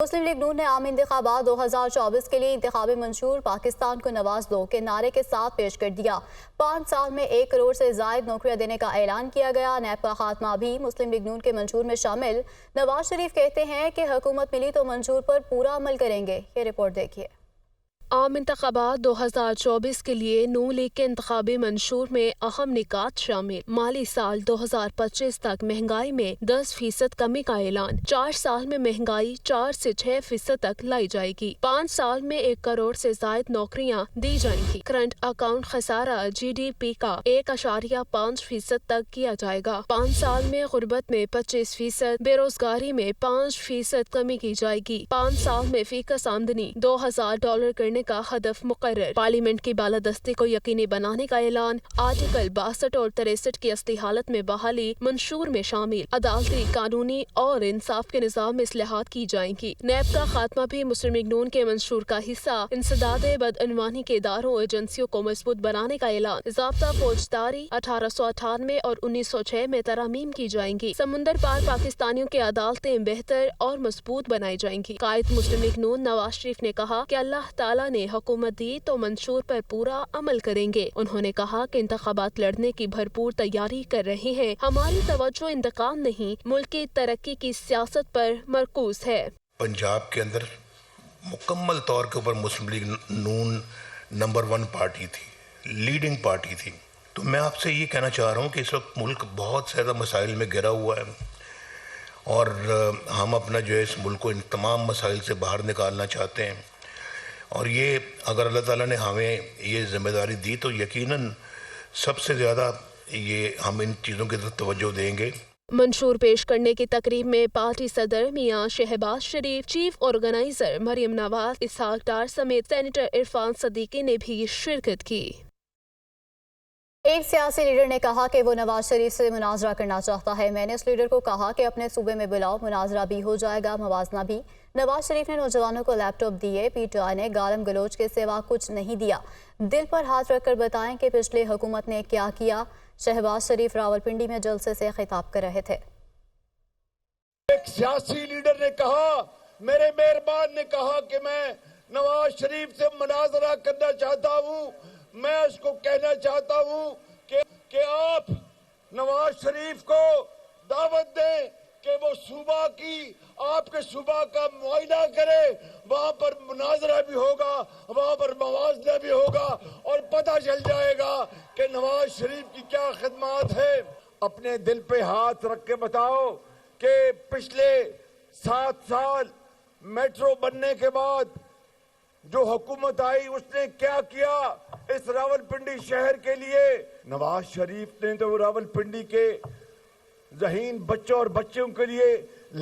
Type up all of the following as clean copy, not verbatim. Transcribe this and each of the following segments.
مسلم league نون نے عام انتخابات 2024 کے لیے انتخابی منشور پاکستان کو نواز دو کے نعرے کے ساتھ پیش کر دیا۔ 5 سال میں 1 کروڑ سے زائد نوکریاں دینے کا اعلان کیا گیا۔ نیب کا خاتمہ بھی مسلم لیگ نون کے منشور میں شامل۔ نواز شریف کہتے ہیں کہ حکومت ملی تو منشور پر پورا عمل کریں گے۔ یہ رپورٹ دیکھیے۔ عام انتخابات 2024 کے لیے نون لیگ کے انتخابی منشور میں اہم نکات شامل۔ مالی سال 2025 تک مہنگائی میں 10% کمی کا اعلان۔ 4 سال میں مہنگائی 4 سے 6% تک لائی جائے گی۔ 5 سال میں 1 کروڑ سے زائد نوکریاں دی جائیں گی۔ کرنٹ اکاؤنٹ خسارہ GDP کا 1.5% تک کیا جائے گا۔ 5 سال میں غربت میں 25%، بے روزگاری میں 5% کمی کی جائے گی۔ 5 سال میں فی کس آمدنی $2000 کرنے کا ہدف مقرر۔ پارلیمنٹ کی بالادستی کو یقینی بنانے کا اعلان۔ آرٹیکل 62 اور 63 کی اصلی حالت میں بحالی منشور میں شامل۔ عدالتی، قانونی اور انصاف کے نظام میں اصلاحات کی جائیں گی۔ نیب کا خاتمہ بھی مسلم لیگ نون کے منشور کا حصہ۔ انسداد بدعنوانی کے اداروں اور ایجنسیوں کو مضبوط بنانے کا اعلان۔ ضابطہ فوجداری 1898 اور 1906 میں ترامیم کی جائیں گی۔ سمندر پار پاکستانیوں کی عدالتیں بہتر اور مضبوط بنائی جائیں گی۔ قائد مسلم لیگ نون نواز شریف نے کہا کہ اللہ تعالیٰ نے حکومت دی تو منشور پر پورا عمل کریں گے۔ انہوں نے کہا کہ انتخابات لڑنے کی بھرپور تیاری کر رہے ہیں۔ ہماری توجہ انتقام نہیں، ملک کی ترقی کی سیاست پر مرکوز ہے۔ پنجاب کے اندر مکمل طور کے اوپر مسلم لیگ نون نمبر 1 پارٹی تھی، لیڈنگ پارٹی تھی۔ تو میں آپ سے یہ کہنا چاہ رہا ہوں کہ اس وقت ملک بہت زیادہ مسائل میں گھرا ہوا ہے، اور ہم اپنا جو ہے اس ملک کو ان تمام مسائل سے باہر نکالنا چاہتے ہیں، اور یہ اگر اللہ تعالیٰ نے ہمیں یہ ذمہ داری دی تو یقیناً سب سے زیادہ یہ ہم ان چیزوں کی طرف توجہ دیں گے۔ منشور پیش کرنے کی تقریب میں پارٹی صدر میاں شہباز شریف، چیف آرگنائزر مریم نواز، اسحاق ڈار سمیت سینیٹر عرفان صدیقی نے بھی شرکت کی۔ ایک سیاسی لیڈر نے کہا کہ وہ نواز شریف سے مناظرہ کرنا چاہتا ہے۔ میں نے اس لیڈر کو کہا کہ اپنے صوبے میں بلاؤ، مناظرہ بھی ہو جائے گا، موازنہ بھی۔ نواز شریف نے نوجوانوں کو لیپ ٹاپ دیے۔ PTI نے گالم گلوچ کے سوا کچھ نہیں دیا۔ دل پر ہاتھ رکھ کر بتائیں کہ پچھلی حکومت نے کیا کیا۔ شہباز شریف راولپنڈی میں جلسے سے خطاب کر رہے تھے۔ ایک سیاسی لیڈر نے کہا، میرے مہربان نے کہا کہ میں نواز شریف سے مناظرہ کرنا چاہتا ہوں۔ میں اس کو کہنا چاہتا ہوں کہ آپ نواز شریف کو دعوت دیں کہ وہ صوبہ کی، آپ کے صوبہ کا معائنہ کرے، وہاں پر مناظرہ بھی ہوگا، وہاں پر موازنہ بھی ہوگا، اور پتہ چل جائے گا کہ نواز شریف کی کیا خدمات ہے۔ اپنے دل پہ ہاتھ رکھ کے بتاؤ کہ پچھلے 7 سال میٹرو بننے کے بعد جو حکومت آئی اس نے کیا کیا اس راولپنڈی شہر کے لیے۔ نواز شریف نے تو راولپنڈی کے ذہین بچوں اور بچوں کے لیے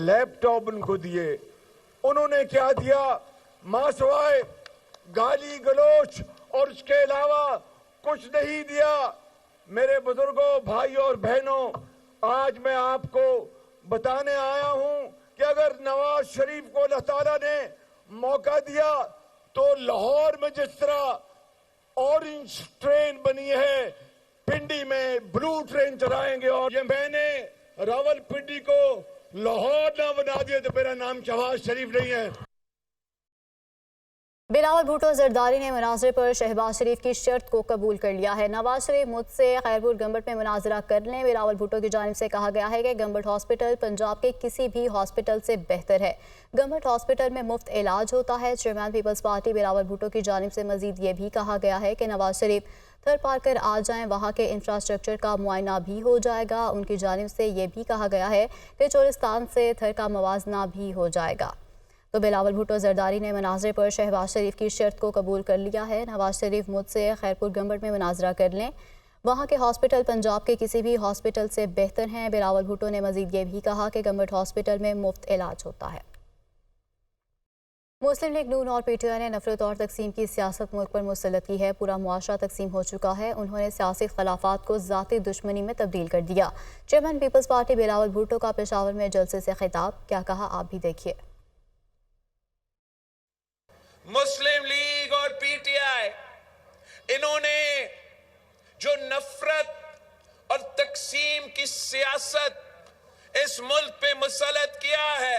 لیپ ٹاپ ان کو دیے۔ انہوں نے کیا دیا؟ ماں سوائے گالی گلوچ اور اس کے علاوہ کچھ نہیں دیا۔ میرے بزرگوں، بھائیوں اور بہنوں، آج میں آپ کو بتانے آیا ہوں کہ اگر نواز شریف کو اللہ تعالیٰ نے موقع دیا تو لاہور میں جس طرح اورنج ٹرین بنی ہے، پنڈی میں بلو ٹرین چلائیں گے، اور یہ میں نے راولپنڈی کو لاہور نہ بنا دیا تو میرا نام شہباز شریف نہیں ہے۔ بلاول بھٹو زرداری نے مناظرے پر شہباز شریف کی شرط کو قبول کر لیا ہے۔ نواز شریف مجھ سے خیرپور گمبٹ میں مناظرہ کر لیں۔ بلاول بھٹو کی جانب سے کہا گیا ہے کہ گمبٹ ہاسپٹل پنجاب کے کسی بھی ہاسپٹل سے بہتر ہے۔ گمبٹ ہاسپٹل میں مفت علاج ہوتا ہے۔ چیئرمین پیپلز پارٹی بلاول بھٹو کی جانب سے مزید یہ بھی کہا گیا ہے کہ نواز شریف تھر پار کر آ جائیں، وہاں کے انفراسٹرکچر کا معائنہ بھی ہو جائے گا۔ ان کی جانب سے یہ بھی کہا گیا ہے کہ چولستان سے تھر کا موازنہ بھی ہو جائے گا۔ تو بلاول بھٹو زرداری نے مناظرے پر شہباز شریف کی شرط کو قبول کر لیا ہے۔ نواز شریف مجھ سے خیرپور گمبٹ میں مناظرہ کر لیں، وہاں کے ہاسپٹل پنجاب کے کسی بھی ہاسپٹل سے بہتر ہیں۔ بلاول بھٹو نے مزید یہ بھی کہا کہ گمبٹ ہاسپٹل میں مفت علاج ہوتا ہے۔ مسلم لیگ نون اور PTI نے نفرت اور تقسیم کی سیاست ملک پر مسلط کی ہے۔ پورا معاشرہ تقسیم ہو چکا ہے۔ انہوں نے سیاسی اختلافات کو ذاتی دشمنی میں تبدیل کر دیا۔ چیئرمین پیپلز پارٹی بلاول بھٹو کا پشاور میں جلسے سے خطاب، کیا کہا آپ بھی دیکھیے۔ مسلم لیگ اور PTI انہوں نے جو نفرت اور تقسیم کی سیاست اس ملک پہ مسلط کیا ہے،